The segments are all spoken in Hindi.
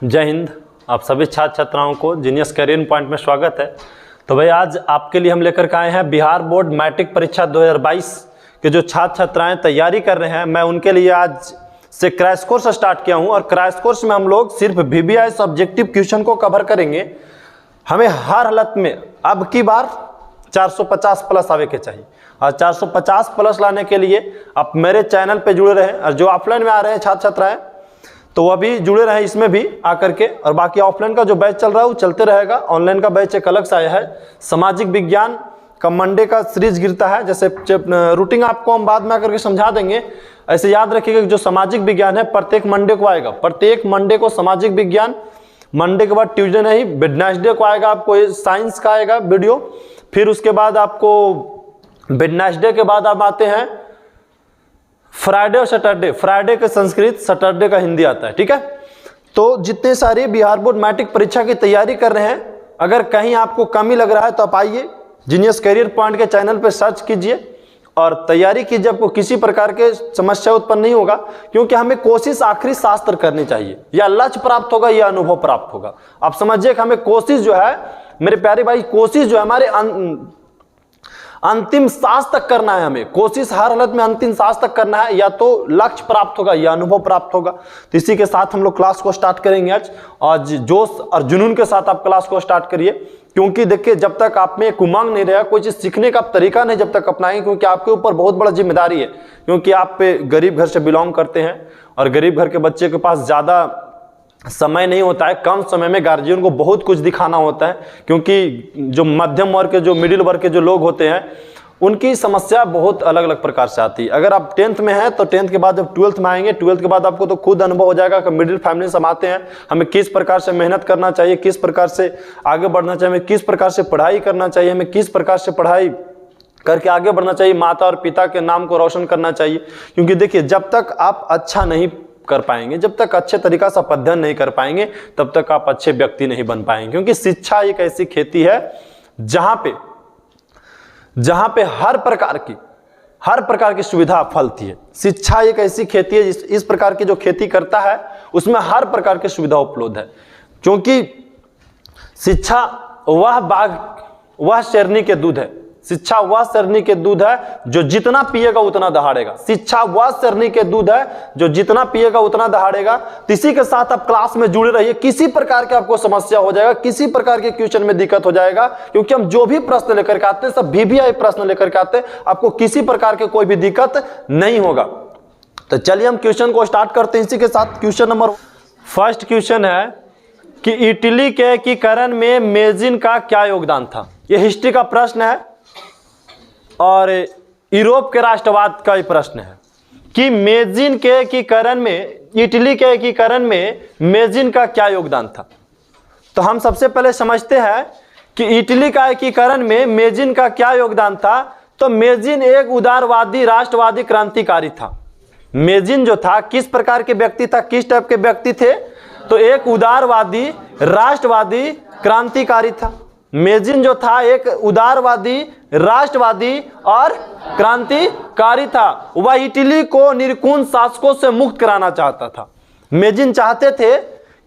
जय हिंद। आप सभी छात्र छात्राओं को जीनियस करियर पॉइंट में स्वागत है। तो भाई आज आपके लिए हम लेकर के आए हैं बिहार बोर्ड मैट्रिक परीक्षा 2022 के जो छात्र छात्राएं तैयारी कर रहे हैं, मैं उनके लिए आज से क्रैश कोर्स स्टार्ट किया हूं। और क्रैश कोर्स में हम लोग सिर्फ VBI ऑब्जेक्टिव क्वेश्चन को कवर करेंगे। हमें हर हालत में अब की बार 450 प्लस आवे के चाहिए, और 450 प्लस लाने के लिए आप मेरे चैनल पे जुड़े रहें। और जो ऑफलाइन में आ रहे हैं छात्र छात्राएं तो वह भी जुड़े रहे इसमें भी आकर के। और बाकी ऑफलाइन का जो बैच चल रहा है वो चलते रहेगा। ऑनलाइन का बैच एक अलग सा आया है। सामाजिक विज्ञान का मंडे का सीरीज गिरता है, जैसे रूटीन आपको हम बाद में आकर के समझा देंगे। ऐसे याद रखिएगा कि जो सामाजिक विज्ञान है प्रत्येक मंडे को आएगा। प्रत्येक मंडे को सामाजिक विज्ञान, मंडे के बाद ट्यूसडे नहीं वेडनेसडे को आएगा आपको साइंस का आएगा वीडियो। फिर उसके बाद आपको वेडनेसडे के बाद आप आते हैं फ्राइडे और सैटरडे। फ्राइडे का संस्कृत, सैटरडे का हिंदी आता है, ठीक है। तो जितने सारे बिहार बोर्ड मैट्रिक परीक्षा की तैयारी कर रहे हैं, अगर कहीं आपको कमी लग रहा है तो आप आइए जीनियस करियर पॉइंट के चैनल पर सर्च कीजिए और तैयारी कीजिए। आपको किसी प्रकार के समस्या उत्पन्न नहीं होगा, क्योंकि हमें कोशिश आखिरी शास्त्र करनी चाहिए। या लक्ष्य प्राप्त होगा या अनुभव प्राप्त होगा। आप समझिए कि हमें कोशिश जो है मेरे प्यारे भाई, कोशिश जो है हमारे अंतिम सांस तक करना है। हमें कोशिश हर हालत में अंतिम सांस तक करना है, या तो लक्ष्य प्राप्त होगा या अनुभव प्राप्त होगा। तो इसी के साथ हम लोग क्लास को स्टार्ट करेंगे आज जोश और जुनून के साथ आप क्लास को स्टार्ट करिए। क्योंकि देखिए, जब तक आप में एक उमंग नहीं रहेगा, कोई चीज सीखने का तरीका नहीं जब तक अपनाएंगे, क्योंकि आपके ऊपर बहुत बड़ा जिम्मेदारी है। क्योंकि आप पे गरीब घर से बिलोंग करते हैं और गरीब घर के बच्चे के पास ज्यादा समय नहीं होता है। कम समय में गार्जियन को बहुत कुछ दिखाना होता है, क्योंकि जो मध्यम वर्ग के, जो मिडिल वर्ग के जो लोग होते हैं, उनकी समस्या बहुत अलग अलग प्रकार से आती है। अगर आप 10th में हैं तो 10th के बाद जब 12th में आएंगे, 12th के बाद आपको तो खुद अनुभव हो जाएगा कि मिडिल फैमिली से हम आते हैं, हमें किस प्रकार से मेहनत करना चाहिए, किस प्रकार से आगे बढ़ना चाहिए, हमें किस प्रकार से पढ़ाई करना चाहिए, हमें किस प्रकार से पढ़ाई करके आगे बढ़ना चाहिए, माता और पिता के नाम को रोशन करना चाहिए। क्योंकि देखिए, जब तक आप अच्छा नहीं कर पाएंगे, जब तक अच्छे तरीका से अध्ययन नहीं कर पाएंगे, तब तक आप अच्छे व्यक्ति नहीं बन पाएंगे। क्योंकि शिक्षा एक ऐसी खेती है जहां पे हर प्रकार की सुविधा फलती है। शिक्षा एक ऐसी खेती है इस प्रकार की जो खेती करता है उसमें हर प्रकार की सुविधा उपलब्ध है। क्योंकि शिक्षा वह शेरनी के दूध है। शिक्षा वह शेरनी के दूध है जो जितना पिएगा उतना दहाड़ेगा। शिक्षा वह शेरनी के दूध है जो जितना पिएगा उतना दहाड़ेगा। इसी के साथ आप क्लास में जुड़े रहिए। किसी प्रकार के आपको समस्या हो जाएगा, किसी प्रकार के क्वेश्चन में दिक्कत हो जाएगा, क्योंकि हम जो भी प्रश्न लेकर के आते हैं सब VBI प्रश्न लेकर के आते हैं। आपको किसी प्रकार के कोई भी दिक्कत नहीं होगा। तो चलिए हम क्वेश्चन को स्टार्ट करते हैं। इसी के साथ क्वेश्चन नंबर फर्स्ट क्वेश्चन है कि इटली के एकीकरण में मेजिन का क्या योगदान था। यह हिस्ट्री का प्रश्न है और यूरोप के राष्ट्रवाद का ही प्रश्न है कि मेजिन के एकीकरण में, इटली के एकीकरण में मेजिन का क्या योगदान था। तो हम सबसे पहले समझते हैं कि इटली का एकीकरण में मेजिन का क्या योगदान था। तो मेजिन एक उदारवादी राष्ट्रवादी क्रांतिकारी था। मेजिन जो था किस प्रकार के व्यक्ति था, किस टाइप के व्यक्ति थे, तो एक उदारवादी राष्ट्रवादी क्रांतिकारी था। मेजिन जो था एक उदारवादी राष्ट्रवादी और क्रांतिकारी था। वह इटली को निरंकुश शासकों से मुक्त कराना चाहता था। मेजिन चाहते थे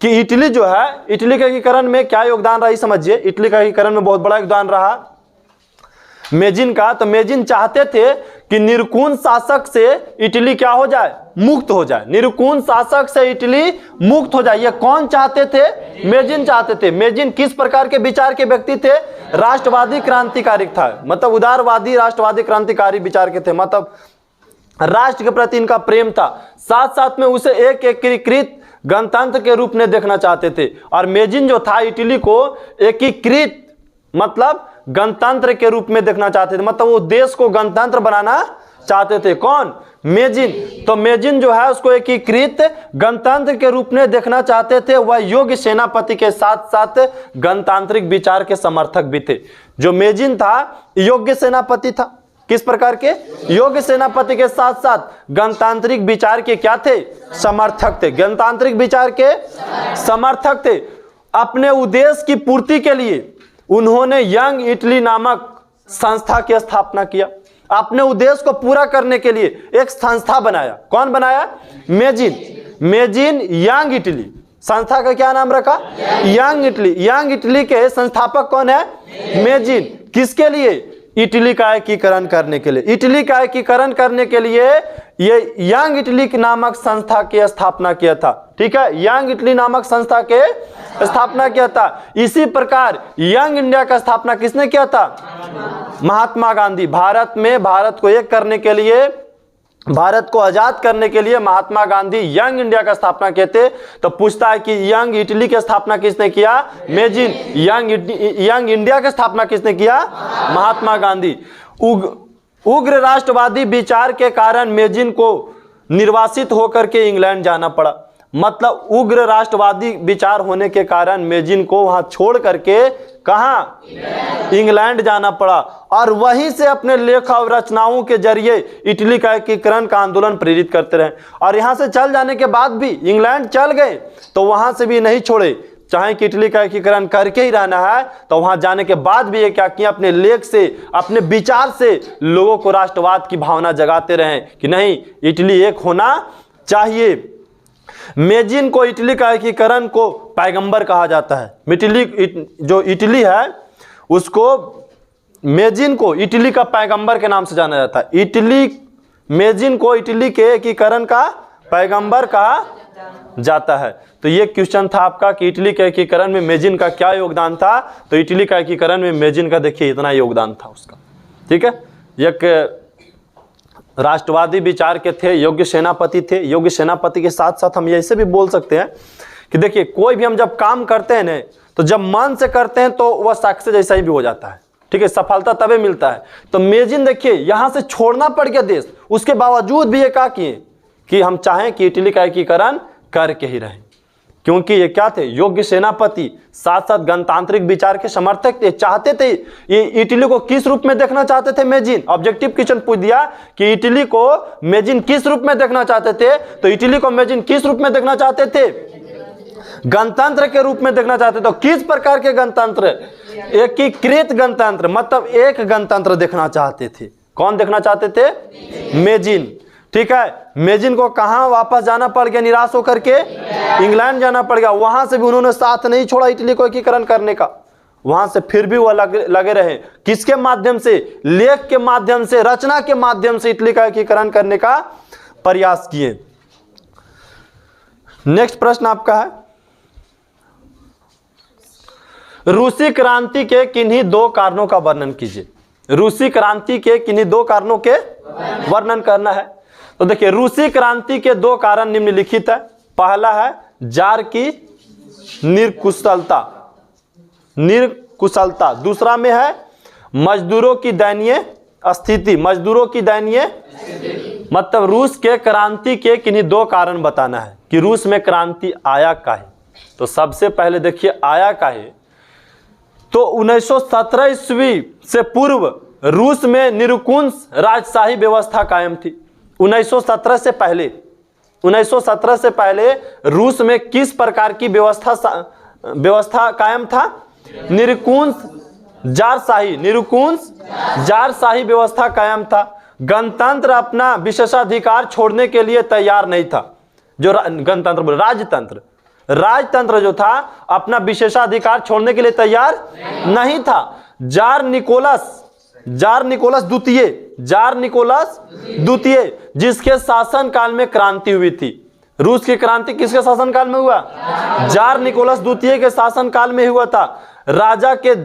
कि इटली जो है, इटली के एकीकरण में क्या योगदान रहा समझिए। इटली का एकीकरण में बहुत बड़ा योगदान रहा मेजिन का। तो मेजिन चाहते थे कि निरंकुश शासक से इटली क्या हो जाए, मुक्त हो जाए। निरंकुश शासक से इटली मुक्त हो जाए। ये कौन चाहते थे? मेजिन चाहते थे। मेजिन किस प्रकार के विचार के व्यक्ति थे? राष्ट्रवादी क्रांतिकारी था, मतलब उदारवादी राष्ट्रवादी क्रांतिकारी विचार के थे। मतलब राष्ट्र के प्रति इनका प्रेम था, साथ साथ में उसे एक एकीकृत गणतंत्र के रूप में देखना चाहते थे। और मेजिन जो था इटली को एकीकृत मतलब गणतंत्र के रूप में देखना चाहते थे, मतलब वो देश को गणतंत्र बनाना चाहते थे। कौन? मेजिन। तो मेजिन जो है उसको एकीकृत गणतंत्र के रूप में देखना चाहते थे। वह योग्य सेनापति के साथ साथ गणतांत्रिक विचार के समर्थक भी थे। जो मेजिन था योग्य सेनापति था। किस प्रकार के? योग्य सेनापति के साथ साथ गणतांत्रिक विचार के क्या थे? समर्थक थे। गणतांत्रिक विचार के समर्थक थे। अपने उद्देश्य की पूर्ति के लिए उन्होंने यंग इटली नामक संस्था की स्थापना किया। अपने उद्देश्य को पूरा करने के लिए एक संस्था बनाया। कौन बनाया? मेजिन। मेजिन यंग इटली, संस्था का क्या नाम रखा? Young Italy. यंग इटली के संस्थापक कौन है? मेजिन। किसके लिए? इटली का एकीकरण करने के लिए। इटली का एकीकरण करने के लिए ये यंग इटली नामक संस्था की स्थापना किया था। ठीक है, यंग इटली नामक संस्था के स्थापना किया था। इसी प्रकार यंग इंडिया का स्थापना किसने किया था? महात्मा गांधी। भारत में भारत को एक करने के लिए, भारत को आजाद करने के लिए महात्मा गांधी यंग इंडिया का स्थापना किए थे। तो पूछता है कि यंग इटली की स्थापना किसने किया? मेजिन। यंग इंडिया की स्थापना किसने किया? महात्मा गांधी। उग्र राष्ट्रवादी विचार के कारण मेजिन को निर्वासित होकर के इंग्लैंड जाना पड़ा। मतलब उग्र राष्ट्रवादी विचार होने के कारण मेजिन को वहां छोड़ करके कहां? इंग्लैंड जाना पड़ा। और वहीं से अपने लेख और रचनाओं के जरिए इटली का एकीकरण का आंदोलन प्रेरित करते रहे। और यहां से चल जाने के बाद भी इंग्लैंड चल गए तो वहां से भी नहीं छोड़े, चाहे कि इटली का एकीकरण करके ही रहना है। तो वहां जाने के बाद भी ये क्या किया? अपने लेख से, अपने विचार से लोगों को राष्ट्रवाद की भावना जगाते रहे कि नहीं, इटली एक होना चाहिए। मेजिन को इटली का एकीकरण को पैगंबर कहा जाता है। जो इटली है उसको, मेजिन को इटली का पैगंबर के नाम से जाना जाता है। मेजिन को इटली के एकीकरण का पैगंबर कहा जाता है। तो ये क्वेश्चन था आपका कि इटली के एकीकरण में मेजिन का क्या योगदान था। तो इटली का एकीकरण में मेजिन का देखिए इतना योगदान था उसका। ठीक है, एक राष्ट्रवादी विचार के थे, योग्य सेनापति थे। योग्य सेनापति के साथ साथ हम ऐसे भी बोल सकते हैं कि देखिए कोई भी हम जब काम करते हैं ना, तो जब मन से करते हैं तो वह सक्सेस जैसा ही भी हो जाता है। ठीक है, सफलता तभी मिलता है। तो मेजिन देखिए यहां से छोड़ना पड़ गया देश, उसके बावजूद भी ये क्या किए कि हम चाहें कि इटली का एकीकरण करके ही रहें, क्योंकि ये क्या थे? योग्य सेनापति, साथ साथ गणतांत्रिक विचार के समर्थक थे। चाहते थे ये इटली को किस रूप में देखना चाहते थे? मेजिन। ऑब्जेक्टिव क्वेश्चन पूछ दिया कि इटली को मेजिन किस रूप में देखना चाहते थे? तो इटली को मेजिन किस रूप में देखना चाहते थे? गणतंत्र के रूप में देखना चाहते थे। तो किस प्रकार के गणतंत्र? एकीकृत गणतंत्र, मतलब एक गणतंत्र देखना चाहते थे। कौन देखना चाहते थे? मेजिन। ठीक है, मेजिन को कहां वापस जाना पड़ गया? निराश होकर के इंग्लैंड जाना पड़ गया। वहां से भी उन्होंने साथ नहीं छोड़ा इटली को एकीकरण करने का। वहां से फिर भी वह लगे रहे। किसके माध्यम से? लेख के माध्यम से, रचना के माध्यम से इटली का एकीकरण करने का प्रयास किए। नेक्स्ट प्रश्न आपका है, रूसी क्रांति के किन्हीं दो कारणों का वर्णन कीजिए। रूसी क्रांति के किन्हीं दो कारणों के वर्णन करना है। तो देखिए रूसी क्रांति के दो कारण निम्नलिखित है। पहला है जार की निर्कुशलता। दूसरा में है मजदूरों की दयनीय स्थिति। मजदूरों की दयनीय, मतलब रूस के क्रांति के किन्हीं दो कारण बताना है कि रूस में क्रांति आया काहे। तो सबसे पहले देखिए आया काहे, तो 1917 ईस्वी से पूर्व रूस में निरंकुश राजशाही व्यवस्था कायम थी। 1917 से पहले रूस में किस प्रकार की व्यवस्था कायम था? निरंकुश जारशाही व्यवस्था कायम था। गणतंत्र अपना विशेषाधिकार छोड़ने के लिए तैयार नहीं था। जो राजतंत्र जो था अपना विशेषाधिकार छोड़ने के लिए तैयार नहीं था। जार निकोलस द्वितीय जिसके शासन काल में क्रांति हुई थी। रूस की क्रांति किसके शासन काल में हुआ? जार निकोलस द्वितीय के शासन काल में हुआ था। राजा के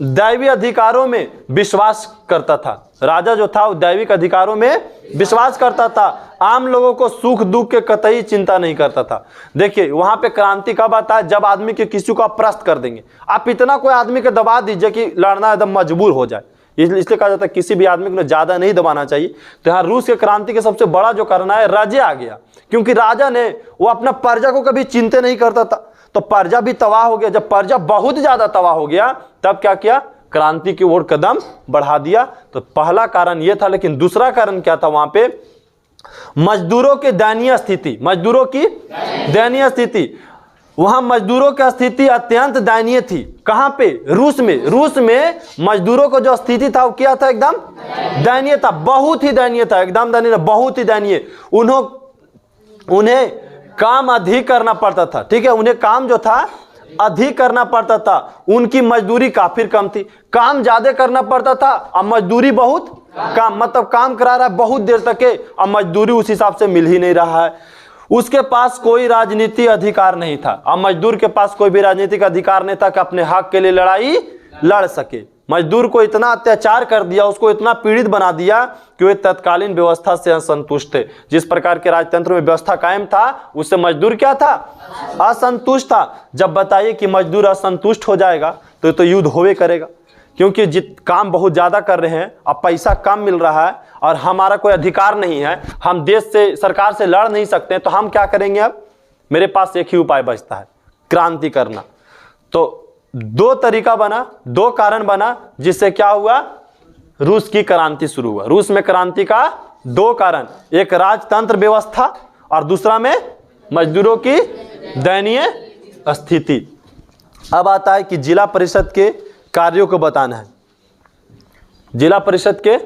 दैवी अधिकारों में विश्वास करता था। राजा जो था वो दैविक अधिकारों में विश्वास करता था। आम लोगों को सुख दुख के कतई चिंता नहीं करता था। देखिए वहां पे क्रांति कब आता है? जब आदमी के किसी को आप परास्त कर देंगे। आप इतना कोई आदमी को दबा दीजिए कि लड़ना एकदम मजबूर हो जाए। इसलिए कहा जाता है किसी भी आदमी को ज्यादा नहीं दबाना चाहिए। तो यहाँ रूस के क्रांति के सबसे बड़ा जो कारण है राजा आ गया, क्योंकि राजा ने वो अपना प्रजा को कभी चिंता नहीं करता था। तो प्रजा भी तबाह हो गया। जब प्रजा बहुत ज्यादा तबाह हो गया तब क्या किया? क्रांति की ओर कदम बढ़ा दिया। तो पहला कारण यह था। लेकिन दूसरा कारण क्या था? वहां पे मजदूरों की दयनीय स्थिति। वहां मजदूरों की स्थिति अत्यंत दयनीय थी। कहां पे? रूस में मजदूरों को जो स्थिति था वो क्या था? एकदम दयनीय था, बहुत ही दयनीय था, एकदम दयनीय, बहुत ही दयनीय। उन्हें काम अधिक करना पड़ता था, ठीक है, उन्हें काम जो था अधिक करना पड़ता था, उनकी मजदूरी काफी कम थी। काम ज्यादा करना पड़ता था और मजदूरी बहुत कम, मतलब काम करा रहा है बहुत देर तक के और मजदूरी उस हिसाब से मिल ही नहीं रहा है। उसके पास कोई राजनीति अधिकार नहीं था, और मजदूर के पास कोई भी राजनीतिक अधिकार नहीं था कि अपने हक के लिए लड़ाई लड़ सके। मजदूर को इतना अत्याचार कर दिया, उसको इतना पीड़ित बना दिया कि वे तत्कालीन व्यवस्था से असंतुष्ट थे। जिस प्रकार के राजतंत्र में व्यवस्था कायम था उससे मजदूर क्या था, असंतुष्ट था। जब बताइए कि मजदूर असंतुष्ट हो जाएगा तो युद्ध होवे करेगा, क्योंकि काम बहुत ज्यादा कर रहे हैं, अब पैसा कम मिल रहा है और हमारा कोई अधिकार नहीं है, हम देश से सरकार से लड़ नहीं सकते, तो हम क्या करेंगे। अब मेरे पास एक ही उपाय बचता है, क्रांति करना। तो दो तरीका बना, दो कारण बना, जिससे क्या हुआ, रूस की क्रांति शुरू हुआ। रूस में क्रांति का दो कारण, एक राजतंत्र व्यवस्था और दूसरा में मजदूरों की दयनीय स्थिति। अब आता है कि जिला परिषद के कार्यों को बताना है। जिला परिषद के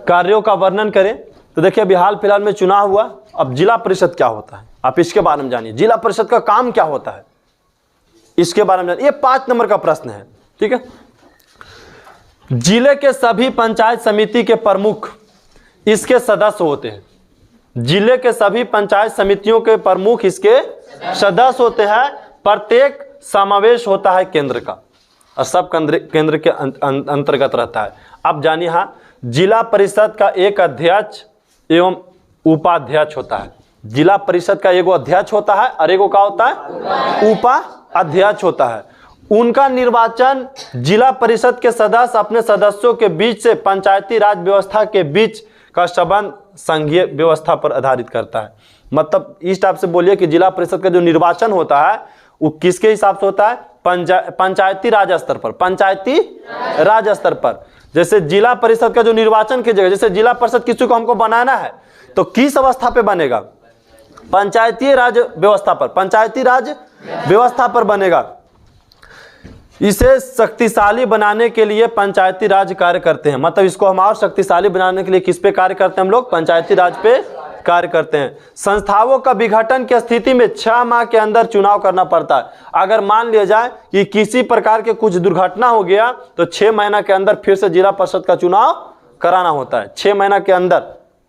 कार्यों का वर्णन करें तो देखिए अभी हाल फिलहाल में चुनाव हुआ। अब जिला परिषद क्या होता है आप इसके बारे में जानिए, जिला परिषद का काम क्या होता है इसके बारे में जानिए। ये 5 नंबर का प्रश्न है, ठीक है। जिले के सभी पंचायत समिति के प्रमुख इसके सदस्य होते हैं। जिले के सभी पंचायत समितियों के प्रमुख इसके सदस्य होते हैं। प्रत्येक समावेश होता है केंद्र का और सब केंद्र के अंतर्गत रहता है। अब जानिए, हाँ, जिला परिषद का एक अध्यक्ष एवं उपाध्यक्ष होता है। जिला परिषद का एगो अध्यक्ष होता है और एगो क्या होता है, उपाध्यक्ष होता है। उनका निर्वाचन जिला परिषद के सदस्य अपने सदस्यों के बीच से पंचायती राज व्यवस्था के बीच का संबंध संघीय व्यवस्था पर आधारित करता है। मतलब इस टाइप से बोलिए कि जिला परिषद का जो निर्वाचन होता है वो किसके हिसाब से होता है, पंचायती राज स्तर पर, पंचायती राज स्तर पर। जैसे जिला परिषद का जो निर्वाचन की जगह, जैसे जिला परिषद किसी को हमको बनाना है तो किस अवस्था पे बनेगा, पंचायती राज व्यवस्था पर, पंचायती राज व्यवस्था पर बनेगा। इसे शक्तिशाली बनाने के लिए पंचायती राज कार्य करते हैं। मतलब इसको हम और शक्तिशाली बनाने के लिए किस पे कार्य करते हैं हम लोग, पंचायती राज पे कार्य करते हैं। संस्थाओं का विघटन की स्थिति में 6 माह के अंदर चुनाव करना पड़ता है। अगर मान लिया जाए कि किसी प्रकार के कुछ दुर्घटना हो गया तो 6 महीना के अंदर फिर से जिला परिषद का चुनाव कराना होता है। 6 महीना के अंदर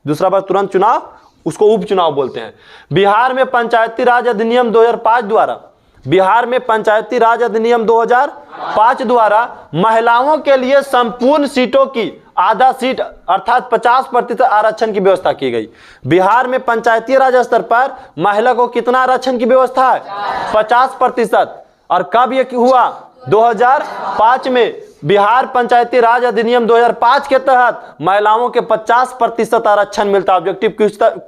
दूसरा बार तुरंत चुनाव, उसको उपचुनाव बोलते हैं। बिहार में पंचायती राज अधिनियम 2005 द्वारा, बिहार में पंचायती राज अधिनियम 2005 द्वारा महिलाओं के लिए संपूर्ण सीटों की आधा सीट अर्थात 50% आरक्षण की व्यवस्था की गई। बिहार में पंचायती राज स्तर पर महिला को कितना आरक्षण की व्यवस्था है, 50%। और कब ये हुआ, 2005 में बिहार पंचायती राज अधिनियम 2005 के तहत महिलाओं के 50% आरक्षण मिलता है। ऑब्जेक्टिव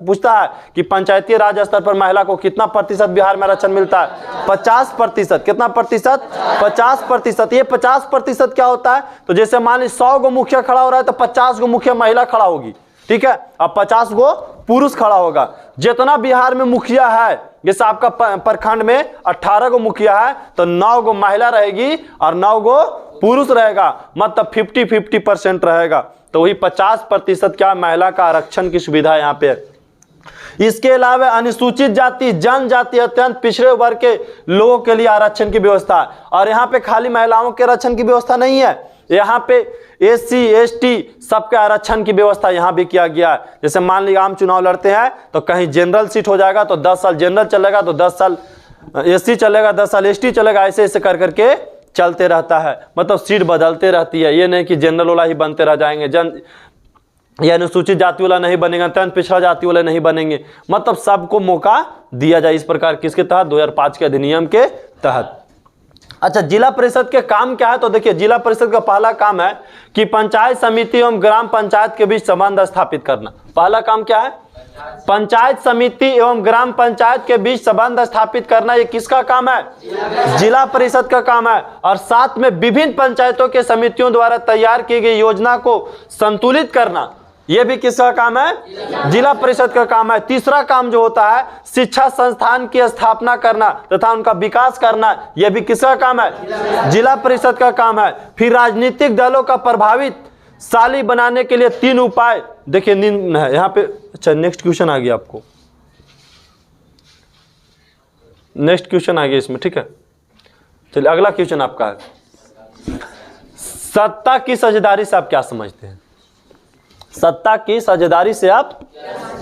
पूछता है कि पंचायती राज स्तर पर महिला को कितना प्रतिशत बिहार में आरक्षण मिलता है, 50%। कितना प्रतिशत, 50%। ये 50% क्या होता है, तो जैसे मान ली 100 गो मुखिया खड़ा हो रहा है तो 50 गो मुखिया महिला खड़ा होगी, ठीक है, अब 50 गो पुरुष खड़ा होगा। जितना बिहार में मुखिया है, जैसे आपका प्रखंड में 18 गो मुखिया है तो 9 गो महिला रहेगी और 9 गो पुरुष रहेगा, मतलब 50-50% रहेगा। तो वही 50% क्या महिला का आरक्षण की सुविधा यहाँ पे है। इसके अलावा अनुसूचित जाति, जनजाति, अत्यंत पिछड़े वर्ग के लोगों के लिए आरक्षण की व्यवस्था है। और यहाँ पे खाली महिलाओं के आरक्षण की व्यवस्था नहीं है, यहाँ पे SC ST सबके आरक्षण की व्यवस्था यहाँ भी किया गया है। जैसे मान लीजिए आम चुनाव लड़ते हैं तो कहीं जनरल सीट हो जाएगा तो 10 साल जनरल चलेगा, तो 10 साल SC चलेगा, 10 साल ST चलेगा, ऐसे ऐसे कर करके चलते रहता है। मतलब सीट बदलते रहती है, ये नहीं कि जनरल वाला ही बनते रह जाएंगे, या अनुसूचित जाति वाला नहीं बनेगा, अत्यंत पिछड़ा जाति वाला नहीं बनेंगे। मतलब सबको मौका दिया जाए इस प्रकार, किसके तहत, 2005 के अधिनियम के तहत। अच्छा, जिला परिषद के काम क्या है, तो देखिए जिला परिषद का पहला काम है कि पंचायत समिति एवं ग्राम पंचायत के बीच संबंध स्थापित करना। पहला काम क्या है, पंचायत समिति एवं ग्राम पंचायत के बीच संबंध स्थापित करना। ये किसका काम है, जिला परिषद का काम है। और साथ में विभिन्न पंचायतों के समितियों द्वारा तैयार की गई योजना को संतुलित करना, यह भी किसका काम है, जिला परिषद का काम है। तीसरा काम जो होता है, शिक्षा संस्थान की स्थापना करना तथा उनका विकास करना, यह भी किसका काम है, जिला परिषद का काम है। फिर राजनीतिक दलों का प्रभावशाली बनाने के लिए 3 उपाय देखिए निम्न है यहाँ पे। अच्छा, नेक्स्ट क्वेश्चन आ गया आपको, नेक्स्ट क्वेश्चन आ गया इसमें, ठीक है। चलिए अगला क्वेश्चन आपका है, सत्ता की साझेदारी से आप क्या समझते हैं? सत्ता की साझेदारी से आप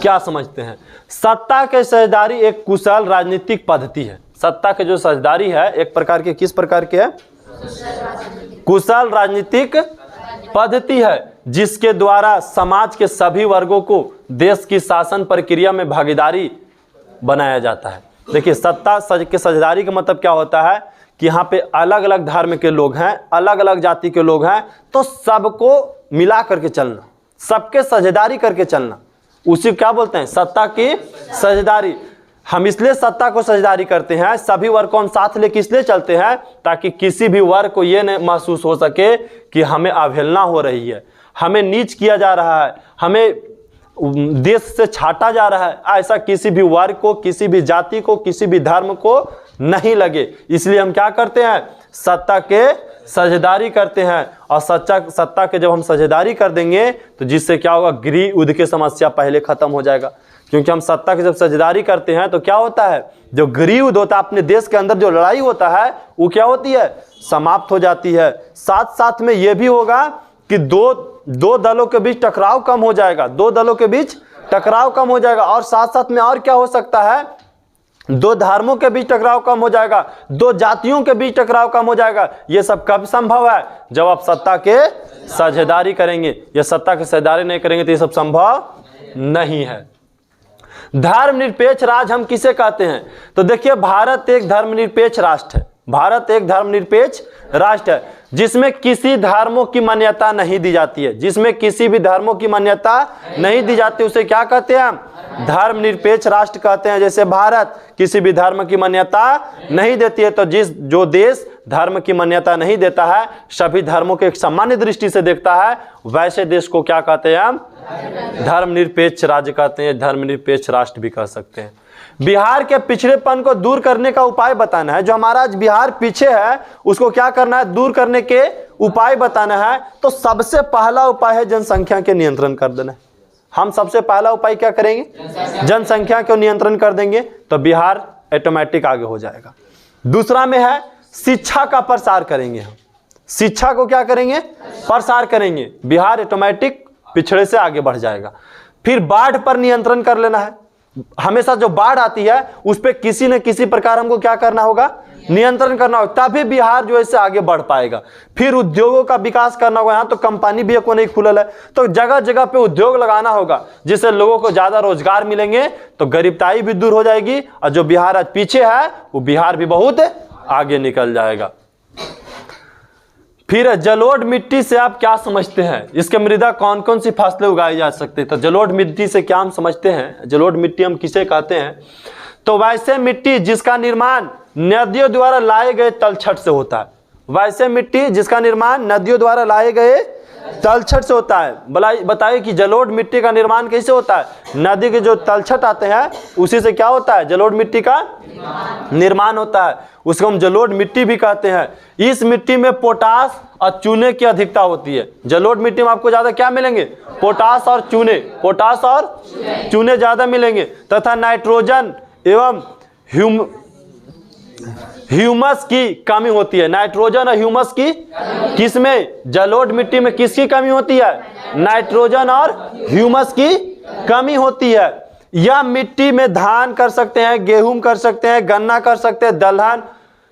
क्या समझते हैं? सत्ता की साझेदारी एक कुशल राजनीतिक पद्धति है। सत्ता की जो साझेदारी है एक प्रकार की, किस प्रकार की है? कुशल राजनीतिक पद्धति है, जिसके द्वारा समाज के सभी वर्गों को देश की शासन प्रक्रिया में भागीदारी बनाया जाता है। देखिए, सत्ता की साझेदारी का मतलब क्या होता है कि यहाँ पे अलग अलग धर्म के लोग हैं, अलग अलग जाति के लोग हैं, तो सबको मिला करके चलना, सबके साझेदारी करके चलना, उसी क्या बोलते हैं? सत्ता की साझेदारी। हम इसलिए सत्ता को साझेदारी करते हैं, सभी वर्ग को हम साथ लेके इसलिए चलते हैं ताकि किसी भी वर्ग को ये नहीं महसूस हो सके कि हमें अवहेलना हो रही है, हमें नीच किया जा रहा है, हमें देश से छाटा जा रहा है। ऐसा किसी भी वर्ग को, किसी भी जाति को, किसी भी धर्म को नहीं लगे। इसलिए हम क्या करते हैं? सत्ता के साझेदारी करते हैं। और सत्ता के जब हम साझेदारी कर देंगे तो जिससे क्या होगा? गृह युद्ध की समस्या पहले खत्म हो जाएगा। क्योंकि हम सत्ता की जब साझेदारी करते हैं तो क्या होता है? जो गृह युद्ध होता है, अपने देश के अंदर जो लड़ाई होता है, वो क्या होती है? समाप्त हो जाती है। साथ साथ में ये भी होगा कि दो दलों के बीच टकराव कम हो जाएगा, दो दलों के बीच टकराव कम हो जाएगा। और साथ साथ में और क्या हो सकता है? दो धर्मों के बीच टकराव कम हो जाएगा, दो जातियों के बीच टकराव कम हो जाएगा। ये सब कब संभव है? जब आप सत्ता के साझेदारी करेंगे। या सत्ता की साझेदारी नहीं करेंगे तो ये सब संभव नहीं है। धर्मनिरपेक्ष राष्ट्र हम किसे कहते हैं? तो देखिए, भारत एक धर्मनिरपेक्ष राष्ट्र है। भारत एक धर्मनिरपेक्ष राष्ट्र है जिसमें किसी धर्मों की मान्यता नहीं दी जाती है, जिसमें किसी भी धर्मों की मान्यता नहीं दी जाती, उसे क्या कहते हैं? धर्मनिरपेक्ष राष्ट्र कहते हैं। जैसे भारत किसी भी धर्म की मान्यता नहीं देती है, तो जो देश धर्म की मान्यता नहीं देता है, सभी धर्मों के एक सामान्य दृष्टि से देखता है, वैसे देश को क्या कहते हैं? हम धर्मनिरपेक्ष राज्य कहते हैं, धर्मनिरपेक्ष राष्ट्र भी कह सकते हैं। बिहार के पिछड़ेपन को दूर करने का उपाय बताना है। जो हमारा आज बिहार पीछे है उसको क्या करना है? दूर करने के उपाय बताना है। तो सबसे पहला उपाय है जनसंख्या के नियंत्रण कर देना है। हम सबसे पहला उपाय क्या करेंगे? जनसंख्या को नियंत्रण कर देंगे तो बिहार ऑटोमेटिक आगे हो जाएगा। दूसरा में है शिक्षा का प्रसार करेंगे। हम शिक्षा को क्या करेंगे? प्रसार करेंगे, बिहार ऑटोमेटिक पिछड़े से आगे बढ़ जाएगा। फिर बाढ़ पर नियंत्रण कर लेना है। हमेशा जो बाढ़ आती है उस पर किसी न किसी प्रकार हमको क्या करना होगा? नियंत्रण करना होगा, तभी बिहार जो है आगे बढ़ पाएगा। फिर उद्योगों का विकास करना होगा। यहाँ तो कंपनी भी को नहीं खुलल है, तो जगह जगह पे उद्योग लगाना होगा, जिससे लोगों को ज्यादा रोजगार मिलेंगे, तो गरीबताई भी दूर हो जाएगी। और जो बिहार आज पीछे है वो बिहार भी बहुत आगे निकल जाएगा। फिर जलोढ़ मिट्टी से आप क्या समझते हैं? इसके मृदा कौन कौन सी फसलें उगाई जा सकती है? तो जलोढ़ मिट्टी से क्या हम समझते हैं? जलोढ़ मिट्टी हम किसे कहते हैं? तो वैसे मिट्टी जिसका निर्माण नदियों द्वारा लाए गए तलछट से होता है। वैसे मिट्टी जिसका निर्माण नदियों द्वारा लाए गए तलछट से होता है। बताइए कि जलोढ़ मिट्टी का निर्माण कैसे होता है? नदी के जो तलछट आते हैं उसी से क्या होता है? जलोढ़ मिट्टी का निर्माण होता है। उसको हम जलोढ़ मिट्टी भी कहते हैं। इस मिट्टी में पोटास और चूने की अधिकता होती है। जलोढ़ मिट्टी में आपको ज्यादा क्या मिलेंगे? पोटास और चूने, पोटास और चूने ज्यादा मिलेंगे, तथा नाइट्रोजन एवं ह्यूमस की कमी होती है। नाइट्रोजन और ह्यूमस की किसमें? जलोढ़ मिट्टी में किसकी कमी होती है? नाइट्रोजन और ह्यूमस की कमी होती है। यह मिट्टी में धान कर सकते हैं, गेहूं कर सकते हैं, गन्ना कर सकते हैं, दलहन,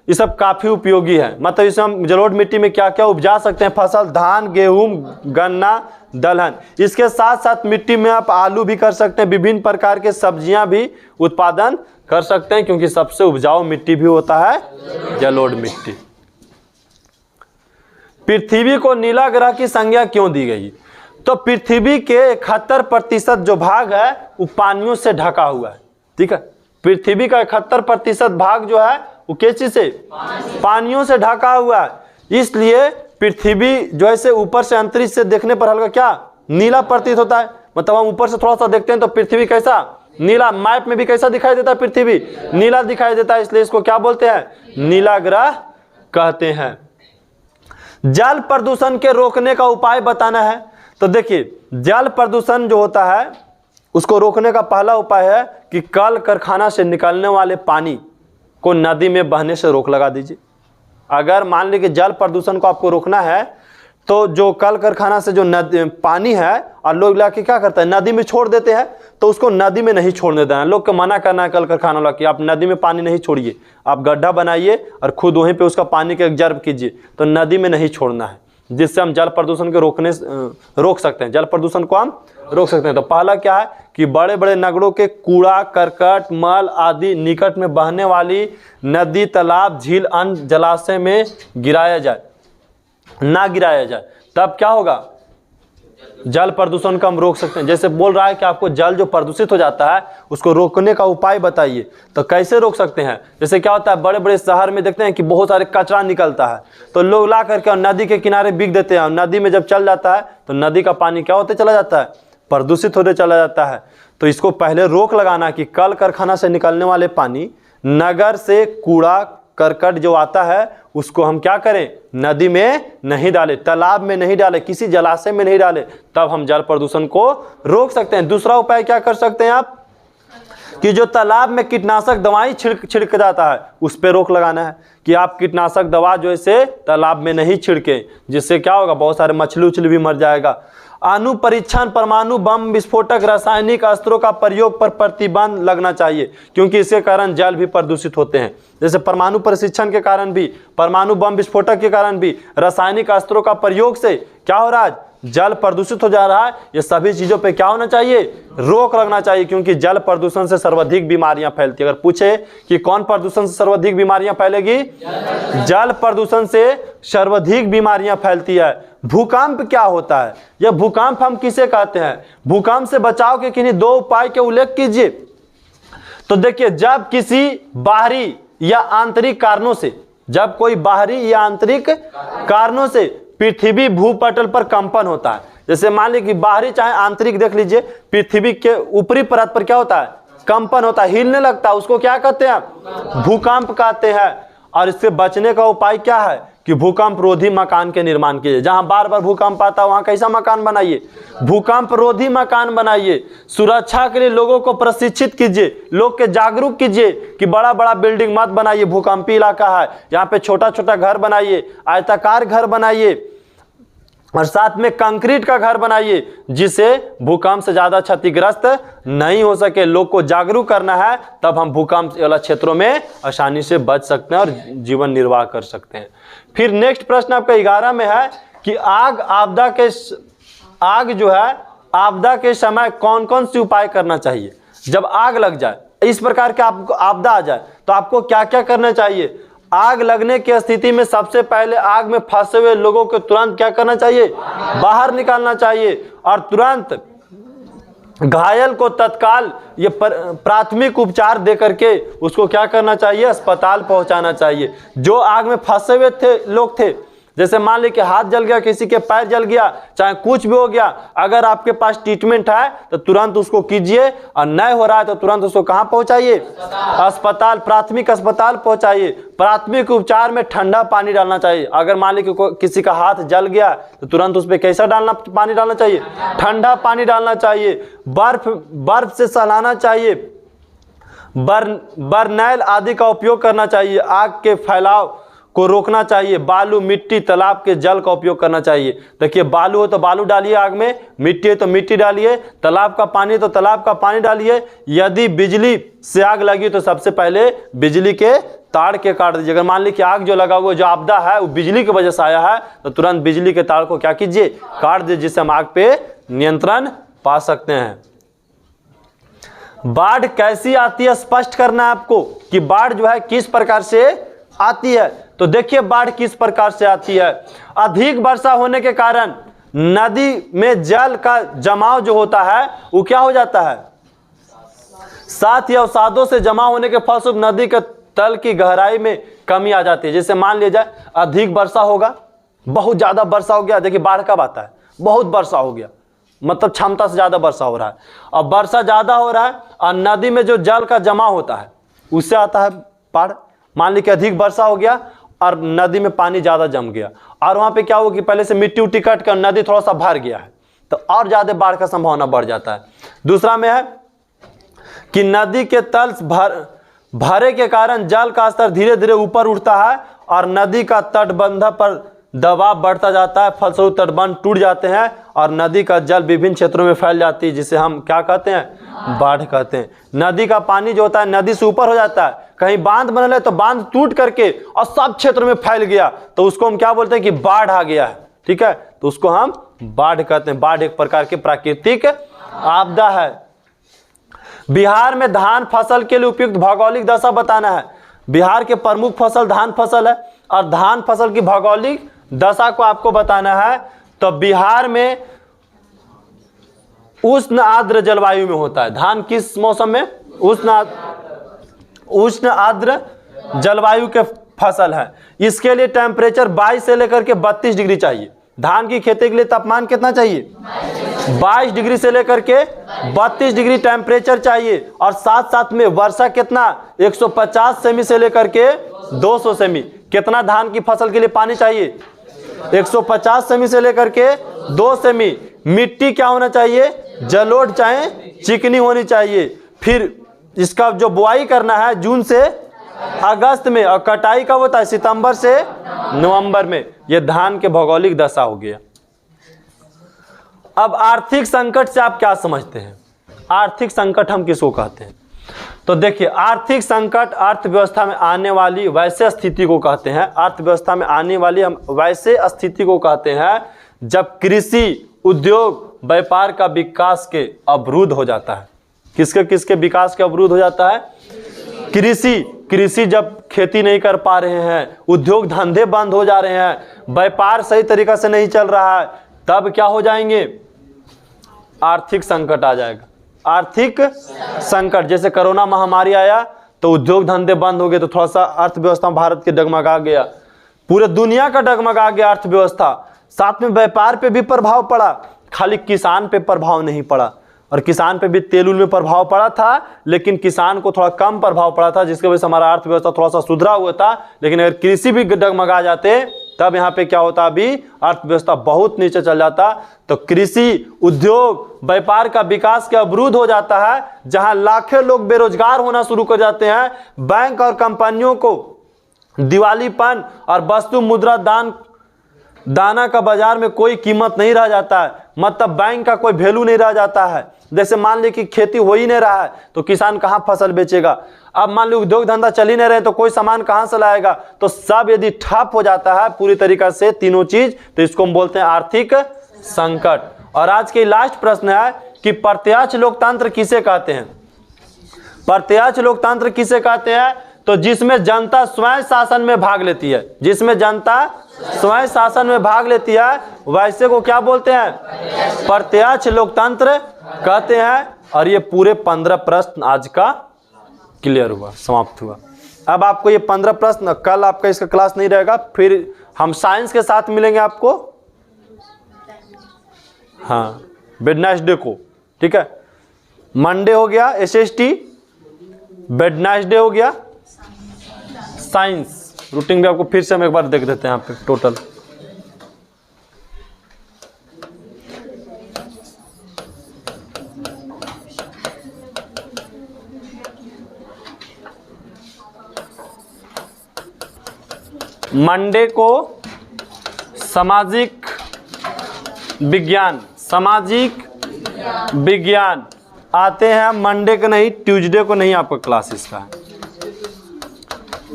ये सब काफी उपयोगी है। मतलब इसे हम जलोढ़ मिट्टी में क्या क्या उपजा सकते हैं? फसल, धान, गेहूं, गन्ना, दलहन। इसके साथ साथ मिट्टी में आप आलू भी कर सकते हैं, विभिन्न प्रकार के सब्जियां भी उत्पादन कर सकते हैं, क्योंकि सबसे उपजाऊ मिट्टी भी होता है जलोढ़ मिट्टी। पृथ्वी को नीला ग्रह की संज्ञा क्यों दी गई? तो पृथ्वी के 71% जो भाग है वो पानियों से ढका हुआ है। ठीक है, पृथ्वी का 71% भाग जो है वो किस चीज से? पानियों से ढका हुआ है। इसलिए पृथ्वी जो है ऊपर से अंतरिक्ष से देखने पर हल्का क्या नीला प्रतीत होता है। मतलब हम ऊपर से थोड़ा सा देखते हैं तो पृथ्वी कैसा नीला, मैप में भी कैसा दिखाई देता है? पृथ्वी नीला दिखाई देता है, इसलिए इसको क्या बोलते हैं? नीला ग्रह कहते हैं। जल प्रदूषण के रोकने का उपाय बताना है। तो देखिए, जल प्रदूषण जो होता है उसको रोकने का पहला उपाय है कि कल कारखाना से निकलने वाले पानी को नदी में बहने से रोक लगा दीजिए। अगर मान लीजिए कि जल प्रदूषण को आपको रोकना है तो जो कल कारखाना से जो नदी पानी है और लोग लाके क्या करते हैं नदी में छोड़ देते हैं, तो उसको नदी में नहीं छोड़ने देना। लोग को मना करना है कल कारखाना वाला कि आप नदी में पानी नहीं छोड़िए, आप गड्ढा बनाइए और खुद वहीं पे उसका पानी का रिजर्व कीजिए, तो नदी में नहीं छोड़ना है, जिससे हम जल प्रदूषण को रोक सकते हैं। जल प्रदूषण को हम रोक सकते हैं। तो पहला क्या है कि बड़े बड़े नगरों के कूड़ा करकट मल आदि निकट में बहने वाली नदी तालाब झील अन्य जलाशय में गिराया जाए, ना गिराया जाए, तब क्या होगा जल प्रदूषण को हम रोक सकते हैं। जैसे बोल रहा है कि आपको जल जो प्रदूषित हो जाता है उसको रोकने का उपाय बताइए, तो कैसे रोक सकते हैं। जैसे क्या होता है बड़े बड़े शहर में देखते हैं कि बहुत सारे कचरा निकलता है, तो लोग ला करके नदी के किनारे बिक देते हैं, और नदी में जब चल जाता है तो नदी का पानी क्या होते चला जाता है, प्रदूषित होते चला जाता है। तो इसको पहले रोक लगाना कि कल कारखाना से निकलने वाले पानी, नगर से कूड़ा करकट जो आता है उसको हम क्या करें नदी में नहीं डालें, तालाब में नहीं डालें, किसी जलाशय में नहीं डालें, तब हम जल प्रदूषण को रोक सकते हैं। दूसरा उपाय क्या कर सकते हैं आप कि जो तालाब में कीटनाशक दवाई छिड़क जाता है उस पर रोक लगाना है कि आप कीटनाशक दवा जो है तालाब में नहीं छिड़के, जिससे क्या होगा बहुत सारे मछली उछली भी मर जाएगा। अणु परीक्षण, परमाणु बम विस्फोटक रासायनिक अस्त्रों का प्रयोग पर प्रतिबंध लगना चाहिए, क्योंकि इसके कारण जल भी प्रदूषित होते हैं। जैसे परमाणु परीक्षण के कारण भी, परमाणु बम विस्फोटक के कारण भी, रासायनिक अस्त्रों का प्रयोग से क्या हो रहा है जल प्रदूषित हो जा रहा है। ये सभी चीजों पे क्या होना चाहिए रोक लगना चाहिए, क्योंकि जल प्रदूषण से सर्वाधिक बीमारियां फैलती है। अगर पूछे कि कौन प्रदूषण से सर्वाधिक बीमारियां फैलेगी, जल प्रदूषण से सर्वाधिक बीमारियां फैलती है। भूकंप क्या होता है, यह भूकंप हम किसे कहते हैं, भूकंप से बचाव के किन्हीं दो उपाय के उल्लेख कीजिए। तो देखिए जब किसी बाहरी या आंतरिक कारणों से, जब कोई बाहरी या आंतरिक कारणों से पृथ्वी भूपटल पर कंपन होता है, जैसे मान लीजिए कि बाहरी चाहे आंतरिक देख लीजिए, पृथ्वी के ऊपरी परत पर क्या होता है कंपन होता है, हिलने लगता है, उसको क्या कहते हैं भूकंप कहते हैं। और इससे बचने का उपाय क्या है कि भूकंप रोधी मकान के निर्माण कीजिए। जहां बार बार भूकंप आता है वहां कैसा मकान बनाइए, भूकंप रोधी मकान बनाइए। सुरक्षा के लिए लोगों को प्रशिक्षित कीजिए, लोग के जागरूक कीजिए कि बड़ा बड़ा बिल्डिंग मत बनाइए, भूकंपी इलाका है, यहाँ पे छोटा छोटा घर बनाइए, आयताकार घर बनाइए, और साथ में कंक्रीट का घर बनाइए, जिससे भूकंप से ज्यादा क्षतिग्रस्त नहीं हो सके। लोग को जागरूक करना है, तब हम भूकंप वाला क्षेत्रों में आसानी से बच सकते हैं और जीवन निर्वाह कर सकते हैं। फिर नेक्स्ट प्रश्न आपका 11 में है कि आग जो है आपदा के समय कौन कौन सी उपाय करना चाहिए। जब आग लग जाए, इस प्रकार के आपको आपदा आ जाए, तो आपको क्या क्या करना चाहिए। आग लगने की स्थिति में सबसे पहले आग में फंसे हुए लोगों को तुरंत क्या करना चाहिए बाहर निकालना चाहिए, और तुरंत घायल को तत्काल ये प्राथमिक उपचार दे करके उसको क्या करना चाहिए अस्पताल पहुंचाना चाहिए। जो आग में फंसे हुए लोग थे, जैसे मान लीजिए कि हाथ जल गया, किसी के पैर जल गया, चाहे कुछ भी हो गया, अगर आपके पास ट्रीटमेंट है तो तुरंत उसको कीजिए, और नहीं हो रहा है तो तुरंत उसको कहां पहुंचाइए अस्पताल, प्राथमिक अस्पताल पहुंचाइए। प्राथमिक उपचार में ठंडा पानी डालना चाहिए। अगर मान लीजिए किसी का हाथ जल गया तो तुरंत उस पर कैसा पानी डालना चाहिए ठंडा पानी डालना चाहिए। बर्फ से सहलाना चाहिए, बर्नैल आदि का उपयोग करना चाहिए, आग के फैलाव को रोकना चाहिए। बालू मिट्टी तालाब के जल का उपयोग करना चाहिए। देखिए बालू हो तो बालू डालिए आग में, मिट्टी है तो मिट्टी डालिए, तालाब का पानी तो तालाब का पानी डालिए। यदि बिजली से आग लगी तो सबसे पहले बिजली के तार के काट दीजिए। अगर मान लीजिए कि आग जो लगा हुआ जो आपदा है वो बिजली की वजह से आया है, तो तुरंत बिजली के तार को क्या कीजिए काट दीजिए, जिससे हम आग पे नियंत्रण पा सकते हैं। बाढ़ कैसी आती है स्पष्ट करना है आपको कि बाढ़ जो है किस प्रकार से आती है। तो देखिए बाढ़ किस प्रकार से आती है। अधिक वर्षा होने के कारण नदी में जल का जमाव जो होता है वो क्या हो जाता है, साथ या अवसादों से जमा होने के फलस्वरूप नदी के तल की गहराई में कमी आ जाती है। जैसे मान लिया जाए अधिक वर्षा होगा, बहुत ज्यादा वर्षा हो गया, देखिए बाढ़ कब आता है, बहुत वर्षा हो गया मतलब क्षमता से ज्यादा वर्षा हो रहा है, और वर्षा ज्यादा हो रहा है और नदी में जो जल का जमा होता है उससे आता है बाढ़। मान लीजिए अधिक वर्षा हो गया और नदी में पानी ज्यादा जम गया, और वहां पे क्या हुआ कि पहले से मिट्टी उट्टी कट कर नदी थोड़ा सा भर गया है, तो और ज्यादा बाढ़ का संभावना बढ़ जाता है। दूसरा में है कि नदी के तल भरे के कारण जल का स्तर धीरे धीरे ऊपर उठता है और नदी का तटबंध पर दबाव बढ़ता जाता है, फलस्वरूप तटबंध टूट जाते हैं और नदी का जल विभिन्न क्षेत्रों में फैल जाती है, जिसे हम क्या कहते हैं, बाढ़ कहते हैं। नदी का पानी जो होता है नदी से ऊपर हो जाता है, कहीं बांध बनल है तो बांध टूट करके और सब क्षेत्र में फैल गया तो उसको हम क्या बोलते हैं कि बाढ़ आ गया है, ठीक है, तो उसको हम बाढ़ कहते हैं। बाढ़ एक प्रकार की प्राकृतिक आपदा है। बिहार में धान फसल के लिए उपयुक्त भौगोलिक दशा बताना है। बिहार के प्रमुख फसल धान फसल है और धान फसल की भौगोलिक दशा को आपको बताना है। तो बिहार में उष्ण आर्द्र जलवायु में होता है धान। किस मौसम में? उष्ण आर्द्र जलवायु के फसल है। इसके लिए टेम्परेचर 22 से लेकर के 32 डिग्री चाहिए। धान की खेती के लिए तापमान कितना चाहिए? 22 डिग्री से लेकर के 32 डिग्री टेम्परेचर चाहिए और साथ साथ में वर्षा कितना? 150 सेमी से लेकर के 200 सेमी। कितना धान की फसल के लिए पानी चाहिए? 150 सेमी से लेकर के 2 सेमी। मिट्टी क्या होना चाहिए? जलोढ़ चाहे चिकनी होनी चाहिए। फिर इसका जो बुआई करना है जून से अगस्त में और कटाई कब होता है? सितंबर से नवंबर में। यह धान के भौगोलिक दशा हो गया। अब आर्थिक संकट से आप क्या समझते हैं? आर्थिक संकट हम किसको कहते हैं? तो देखिए, आर्थिक संकट अर्थव्यवस्था में आने वाली वैसे स्थिति को कहते हैं। अर्थव्यवस्था में आने वाली हम वैसे स्थिति को कहते हैं जब कृषि, उद्योग, व्यापार का विकास के अवरुद्ध हो जाता है। किसके किसके विकास के अवरुद्ध हो जाता है? कृषि जब खेती नहीं कर पा रहे हैं, उद्योग धंधे बंद हो जा रहे हैं, व्यापार सही तरीका से नहीं चल रहा है, तब क्या हो जाएंगे? आर्थिक संकट आ जाएगा। आर्थिक संकट, जैसे कोरोना महामारी आया तो उद्योग धंधे बंद हो गए तो थोड़ा सा अर्थव्यवस्था भारत के डगमगा गया, पूरे दुनिया का डगमगा गया अर्थव्यवस्था। साथ में व्यापार पे भी प्रभाव पड़ा, खाली किसान पे प्रभाव नहीं पड़ा। और किसान पे भी तेल में प्रभाव पड़ा था, लेकिन किसान को थोड़ा कम प्रभाव पड़ा था, जिसकी वजह से हमारा अर्थव्यवस्था थोड़ा सा सुधरा हुआ था। लेकिन अगर कृषि भी डगमगा जाते तब यहाँ पे क्या होता? अभी अर्थव्यवस्था बहुत नीचे चल जाता। तो कृषि, उद्योग, व्यापार का विकास के अवरुद्ध हो जाता है, जहां लाखों लोग बेरोजगार होना शुरू कर जाते हैं। बैंक और कंपनियों को दिवालीपन और वस्तु मुद्रा दाना का बाजार में कोई कीमत नहीं रह जाता है, मतलब बैंक का कोई वैल्यू नहीं रह जाता है। जैसे मान ली कि खेती हो ही नहीं रहा है तो किसान कहाँ फसल बेचेगा? अब मान ली उद्योग धंधा चल ही नहीं रहे तो कोई सामान कहाँ से लाएगा? तो सब यदि ठप हो जाता है पूरी तरीका से तीनों चीज, तो इसको हम बोलते हैं आर्थिक संकट। और आज के लास्ट प्रश्न है कि प्रत्यक्ष लोकतंत्र किसे कहते हैं? प्रत्यक्ष लोकतंत्र किसे कहते हैं? तो जिसमें जनता स्वयं शासन में भाग लेती है। जिसमें जनता स्वयं शासन में भाग लेती है वैसे को क्या बोलते हैं? प्रत्यक्ष लोकतंत्र कहते हैं। और ये पूरे 15 प्रश्न आज का क्लियर हुआ, समाप्त हुआ। अब आपको ये 15 प्रश्न, कल आपका इसका क्लास नहीं रहेगा, फिर हम साइंस के साथ मिलेंगे आपको, हाँ, वेडनेसडे को, ठीक है। मंडे हो गया SST, वेडनेसडे हो गया साइंस। रूटीन भी आपको फिर से हम एक बार देख देते हैं यहाँ पे टोटल। मंडे को सामाजिक विज्ञान आते हैं। मंडे को नहीं, ट्यूसडे को नहीं आपका क्लास इसका है,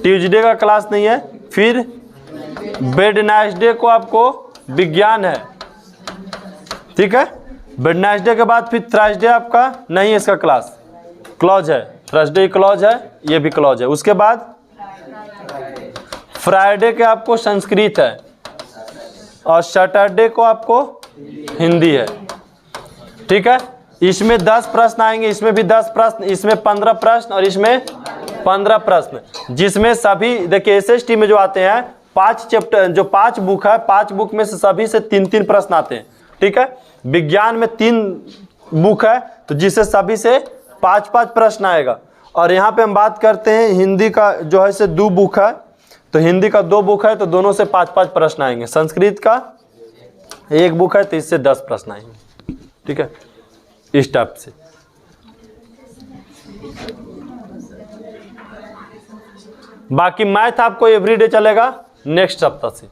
ट्यूसडे का क्लास नहीं है। फिर वेडनेसडे को आपको विज्ञान है, ठीक है। वेडनेसडे के बाद फिर थर्सडे आपका नहीं है इसका क्लास, क्लॉज है, थर्सडे क्लॉज है, ये भी क्लॉज है। उसके बाद फ्राइडे के आपको संस्कृत है और सैटरडे को आपको हिंदी है, ठीक है। इसमें 10 प्रश्न आएंगे, इसमें भी 10 प्रश्न, इसमें 15 प्रश्न और इसमें 15 प्रश्न, जिसमें सभी देखिए SST में जो आते हैं 5 चैप्टर, जो 5 बुक है, 5 बुक में से सभी से 3-3 प्रश्न आते हैं, ठीक है। विज्ञान में 3 बुक है तो जिससे सभी से 5-5 प्रश्न आएगा। और यहाँ पे हम बात करते हैं हिंदी का जो है से 2 बुक है, तो हिंदी का 2 बुक है तो दोनों से 5-5 प्रश्न आएंगे। संस्कृत का 1 बुक है तो इससे 10 प्रश्न आएंगे, ठीक है, इस टाइप से। बाकी मैथ आपको एवरीडे चलेगा नेक्स्ट सप्ताह से।